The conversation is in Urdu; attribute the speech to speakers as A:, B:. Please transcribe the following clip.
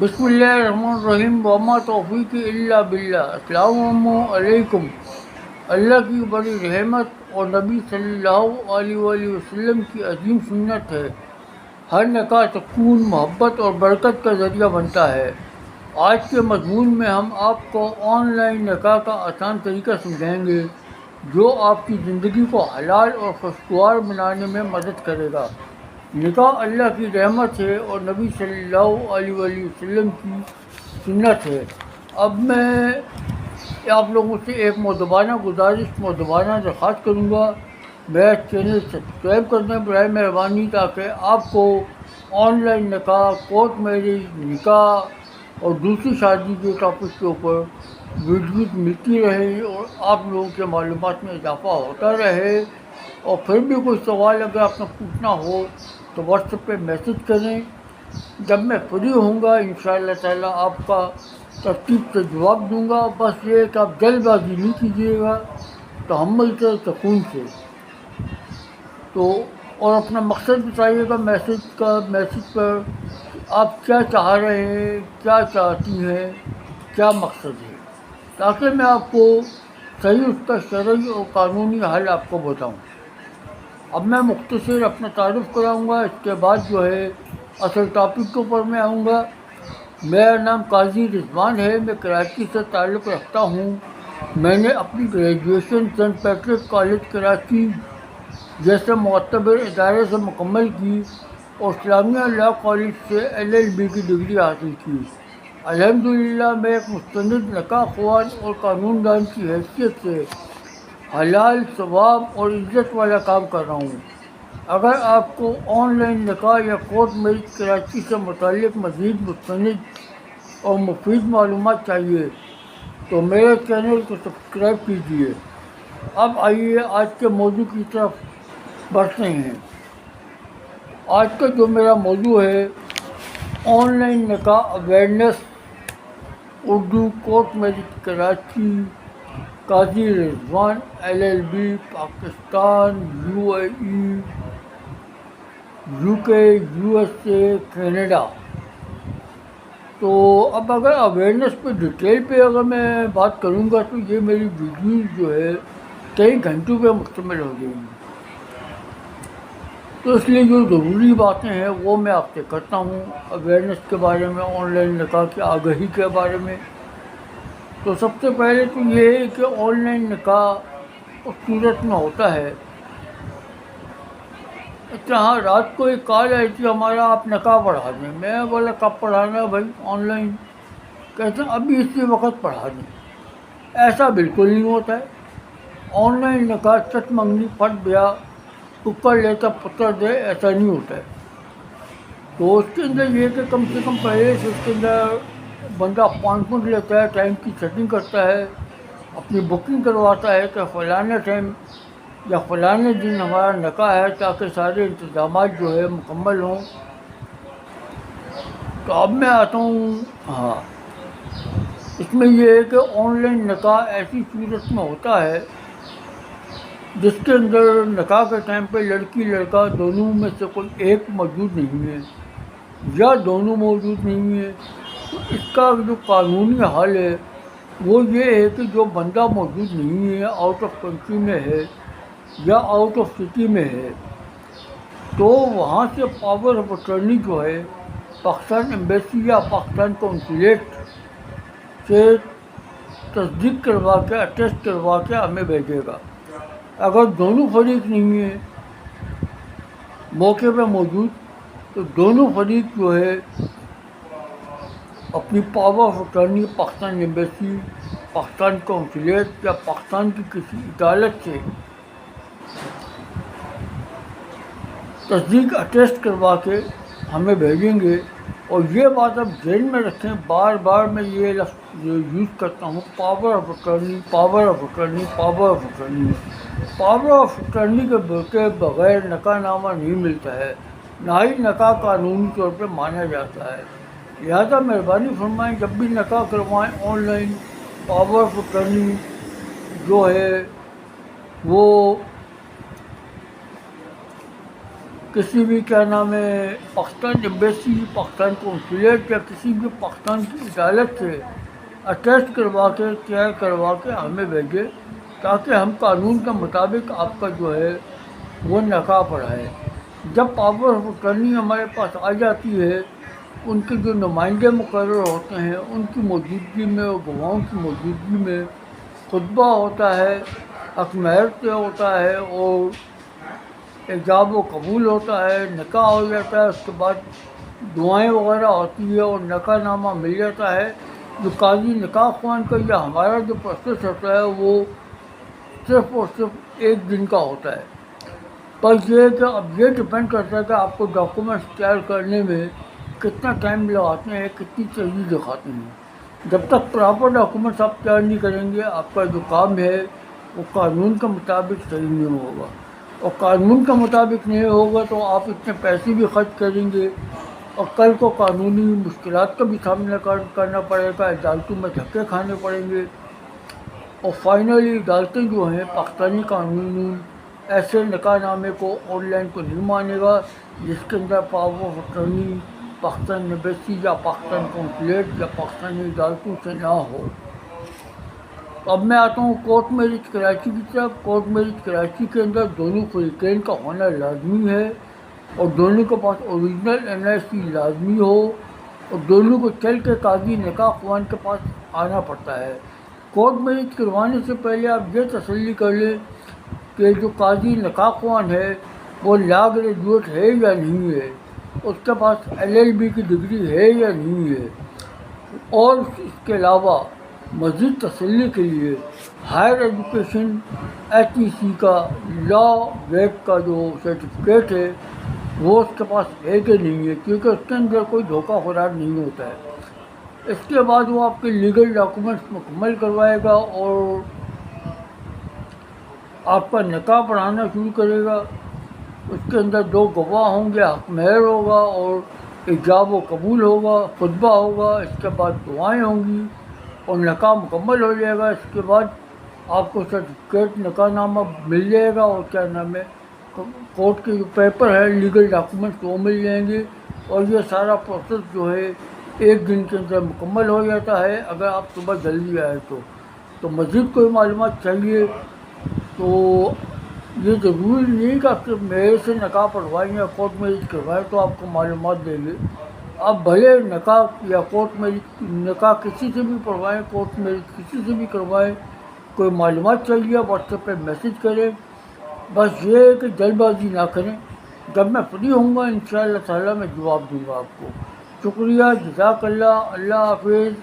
A: بسم اللہ الرحمن الرحیم وما توفیق الا باللہ۔ السلام علیکم۔ اللہ کی بڑی رحمت اور نبی صلی اللہ علیہ وآلہ وسلم کی عظیم سنت ہے، ہر نکاح سکون، محبت اور برکت کا ذریعہ بنتا ہے۔ آج کے مضمون میں ہم آپ کو آن لائن نکاح کا آسان طریقہ سمجھائیں گے جو آپ کی زندگی کو حلال اور خوشگوار بنانے میں مدد کرے گا۔ نکاح اللہ کی رحمت ہے اور نبی صلی اللہ علیہ وآلہ وسلم کی سنت ہے۔ اب میں آپ لوگوں سے ایک مؤدبانہ درخواست کروں گا، میرا چینل سبسکرائب کر دیں برائے مہربانی، تاکہ آپ کو آن لائن نکاح، کورٹ میرج، نکاح اور دوسری شادی کے ٹاپک کے اوپر ویڈیوز ملتی رہے اور آپ لوگوں کے معلومات میں اضافہ ہوتا رہے۔ اور پھر بھی کوئی سوال اگر آپ نے پوچھنا ہو تو واٹس ایپ پہ میسج کریں، جب میں فری ہوں گا انشاءاللہ تعالیٰ آپ کا ترتیب سے جواب دوں گا۔ بس یہ کہ آپ جلد بازی نہیں کیجیے گا، تحمل سے، سکون سے۔ تو اور اپنا مقصد بتائیے گا میسج پر آپ کیا چاہ رہے ہیں، کیا چاہتی ہیں، کیا مقصد ہے، تاکہ میں آپ کو صحیح اس کا شرعی اور قانونی حل آپ کو بتاؤں۔ اب میں مختصر اپنا تعارف کراؤں گا، اس کے بعد جو ہے اصل ٹاپک کے اوپر میں آؤں گا۔ میرا نام قاضی رضوان ہے، میں کراچی سے تعلق رکھتا ہوں۔ میں نے اپنی graduation Saint Patrick college Karachi جیسے معتبر ادارے سے مکمل کی اور اسلامیہ لاء کالج سے LLB کی ڈگری حاصل کی۔ الحمدللہ میں ایک مستند نکاح خوان اور قانون دان کی حیثیت سے حلال، ثواب اور عزت والا کام کر رہا ہوں۔ اگر آپ کو آن لائن نکاح یا کورٹ میرج کراچی سے متعلق مزید مستند اور مفید معلومات چاہیے تو میرے چینل کو سبسکرائب کیجیے۔ اب آئیے آج کے موضوع کی طرف بڑھتے ہیں۔ آج کا جو میرا موضوع ہے، آن لائن نکاح awareness, Urdu, court marriage Karachi, قاضی رضوان، LLB، Pakistan, UAE، UK، USA، Canada. تو اب اگر اویئرنیس پہ ڈیٹیل پہ اگر میں بات کروں گا تو یہ میری ویڈیوز جو ہے کئی گھنٹوں پہ مشتمل ہو جائیں گی، تو اس لیے جو ضروری باتیں ہیں وہ میں آپ سے کرتا ہوں اویئرنیس کے بارے میں، آن لائن نکاح کی آگہی کے بارے میں۔ تو سب سے پہلے تو یہ ہے کہ آن لائن نکاح اس صورت میں ہوتا ہے، ہاں رات کو ایک کال آئی تھی ہمارا، آپ نکاح پڑھا دیں۔ میں بولا کب پڑھانا ہے بھائی آن لائن؟ کہتے ہیں ابھی اسی وقت پڑھا دیں۔ ایسا بالکل نہیں ہوتا ہے۔ آن لائن نکاح چٹ منگنی پھٹ بیاہ ککر لیتا پتر دے، ایسا نہیں ہوتا ہے۔ تو اس کے اندر یہ کہ کم سے کم پہلے سے اس کے اندر بندہ اپوائنٹمنٹ لیتا ہے، ٹائم کی سیٹنگ کرتا ہے، اپنی بکنگ کرواتا ہے کہ فلانے ٹائم یا فلانے دن ہمارا نکاح ہے، تاکہ سارے انتظامات جو ہے مکمل ہوں۔ تو اب میں آتا ہوں، ہاں اس میں یہ ہے کہ آن لائن نکاح ایسی صورت میں ہوتا ہے جس کے اندر نکاح کے ٹائم پہ لڑکی لڑکا دونوں میں سے کوئی ایک موجود نہیں ہے یا دونوں موجود نہیں ہے۔ تو اس کا جو قانونی حل ہے وہ یہ ہے کہ جو بندہ موجود نہیں ہے، آؤٹ آف کنٹری میں ہے یا آؤٹ آف سٹی میں ہے، تو وہاں سے پاور آف اٹرنی جو ہے پاکستان ایمبیسی یا پاکستان کونسلیٹ سے تصدیق کروا کے، اٹیسٹ کروا کے ہمیں بھیجے گا۔ اگر دونوں فریق نہیں ہیں موقع پہ موجود تو دونوں فریق جو ہے اپنی power of attorney Pakistan embassy, Pakistan consulate یا پاکستان کی کسی عدالت سے تصدیق اٹیسٹ کروا کے ہمیں بھیجیں گے۔ اور یہ بات آپ ذہن میں رکھیں، بار بار میں یہ لفظ یوز کرتا ہوں، power of attorney, power of attorney, power of attorney. Power of attorney کے بغیر نکاح نامہ نہیں ملتا ہے، نہ ہی نکاح قانونی طور پہ مانا جاتا ہے۔ لہذا مہربانی فرمائیں جب بھی نکاح کروائیں on line, power of attorney جو ہے وہ کسی بھی کیا نام ہے پاکستان ایمبیسی، پاکستان قونصلیٹ یا کسی بھی پاکستان کی عدالت سے اٹیسٹ کروا کے ہمیں بھیجے، تاکہ ہم قانون کے مطابق آپ کا جو ہے وہ نکاح پڑھائیں۔ جب پاور آف اٹرنی ہمارے پاس آ جاتی ہے، ان کے جو نمائندے مقرر ہوتے ہیں ان کی موجودگی میں اور گواہوں کی موجودگی میں خطبہ ہوتا ہے، حق مہر طے ہوتا ہے اور ایجاب و قبول ہوتا ہے، نکاح ہو جاتا ہے، اس کے بعد دعائیں وغیرہ ہوتی ہے اور نکاح نامہ مل جاتا ہے۔ جو قاضی نکاح خوان کا یا ہمارا جو پروسیس ہوتا ہے وہ صرف اور صرف 1 دن کا ہوتا ہے۔ پر یہ ہے کہ اب یہ ڈپینڈ کرتا ہے کہ آپ کو ڈاکومنٹس تیار کرنے میں کتنا ٹائم لگاتے ہیں، کتنی تیزی دکھاتے ہیں۔ جب تک پراپر ڈاکومنٹس آپ تیار نہیں کریں گے، آپ کا جو کام ہے وہ قانون کے مطابق صحیح نہیں ہوگا، اور قانون کے مطابق نہیں ہوگا تو آپ اتنے پیسے بھی خرچ کریں گے اور کل کو قانونی مشکلات کا بھی سامنا کرنا پڑے گا، عدالتوں میں دھکے کھانے پڑیں گے، اور فائنلی عدالتیں جو ہیں پاکستانی قانون ایسے نکاح نامے کو آن لائن کو نہیں مانے گا جس کے اندر power of attorney Pakistan embassy یا پاکستان قونصلیٹ یا پاکستانی عدالتوں سے نہ ہو۔ اب میں آتا ہوں کورٹ میرج کراچی کی طرف۔ کورٹ میرج کراچی کے اندر دونوں فریقین کا ہونا لازمی ہے، اور دونوں کے پاس اوریجنل NIC لازمی ہو، اور دونوں کو چل کے قاضی نکاح خوان کے پاس آنا پڑتا ہے۔ کورٹ میرج کروانے سے پہلے آپ یہ تسلی کر لیں کہ جو قاضی نکاح خوان ہے وہ لا گریجویٹ ہے یا نہیں ہے، اس کے پاس LLB کی ڈگری ہے یا نہیں ہے، اور اس کے علاوہ مزید تسلی کے لیے ہائر ایجوکیشن HEC کا لا گریڈ کا جو سرٹیفکیٹ ہے وہ اس کے پاس ہے کہ نہیں ہے، کیونکہ اس کے اندر کوئی دھوکہ فریب نہیں ہوتا ہے۔ اس کے بعد وہ آپ کے لیگل ڈاکومنٹس مکمل کروائے گا اور آپ کا نکاح پڑھانا شروع کرے گا۔ اس کے اندر 2 گواہ ہوں گے، حق مہر ہوگا اور ایجاب و قبول ہوگا، خطبہ ہوگا، اس کے بعد دعائیں ہوں گی اور نکاح مکمل ہو جائے گا۔ اس کے بعد آپ کو سرٹیفکیٹ نکاح نامہ مل جائے گا اور کیا نام ہے کورٹ کے جو پیپر ہے لیگل ڈاکومنٹس وہ مل جائیں گے، اور یہ سارا پروسیس جو ہے 1 دن کے اندر مکمل ہو جاتا ہے اگر آپ صبح جلدی آئے تو مزید کوئی معلومات چاہیے تو یہ ضروری نہیں کہ آپ صرف میرے سے نکاح پڑھوائیں یا کورٹ میرج کروائیں تو آپ کو معلومات دیں گے۔ آپ بھلے نکاح یا کورٹ میرج نکاح کسی سے بھی پڑھوائیں، کورٹ میرج کسی سے بھی کروائیں، کوئی معلومات چاہیے واٹس ایپ پہ میسج کریں۔ بس یہ ہے کہ جلد بازی نہ کریں۔ جب میں فری ہوں گا انشاءاللہ تعالیٰ میں جواب دوں گا آپ کو۔ شکریہ، جزاک اللہ، اللہ حافظ۔